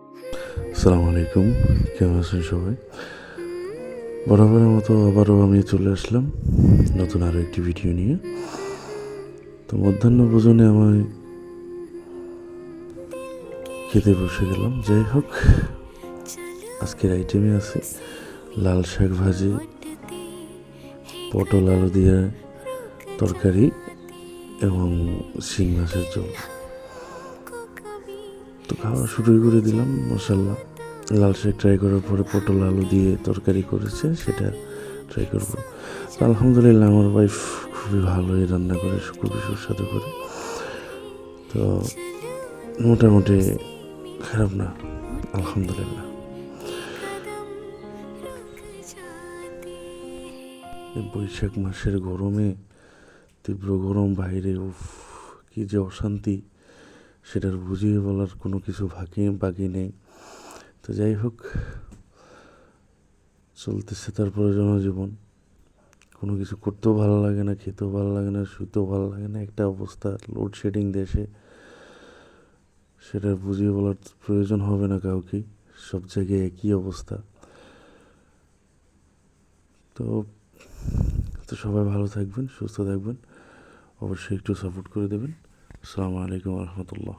আসসালামু আলাইকুম, কেমন আছেন সবাই? বরাবরের মতো আবারও আমি চলে আসলাম নতুন আরও একটি ভিডিও নিয়ে। তো মধ্যাহ্ন ভোজনে আমি খেতে বসে গেলাম। যাই হোক, আজকের আইটেমে আছে লাল শাক ভাজি, পটল আলু দিয়ে তরকারি এবং শিং মাছের ঝোল। তো খাওয়া শুরুই করে দিলাম। মাশাআল্লাহ, লাল শাক ট্রাই করার পরে পটল আলু দিয়ে তরকারি করেছে, সেটা ট্রাই করব। তো আলহামদুলিল্লাহ, আমার ওয়াইফ খুবই ভালোই রান্না করে, খুবই সুস্বাদু করে। তো মোটামুটি খারাপ না, আলহামদুলিল্লাহ। এই বৈশাখ মাসের গরমে, তীব্র গরম, বাইরে উফ কি যে অশান্তি, সেটার বুঝিয়ে বলার কোনো কিছু বাকি নেই। তো যাই হোক, চলতেছে তারপরে জনজীবন। কোনো কিছু করতেও ভালো লাগে না, খেতেও ভালো লাগে না, শুতেও ভালো লাগে না, একটা অবস্থা। লোডশেডিং দেশে, সেটা বুঝিয়ে বলার প্রয়োজন হবে না কাউকে, সব জায়গায় একই অবস্থা। তো তো সবাই ভালো থাকবেন, সুস্থ থাকবেন, অবশ্যই একটু সাপোর্ট করে দেবেন। আসসালামু আলাইকুম রহমতুল্লাহ।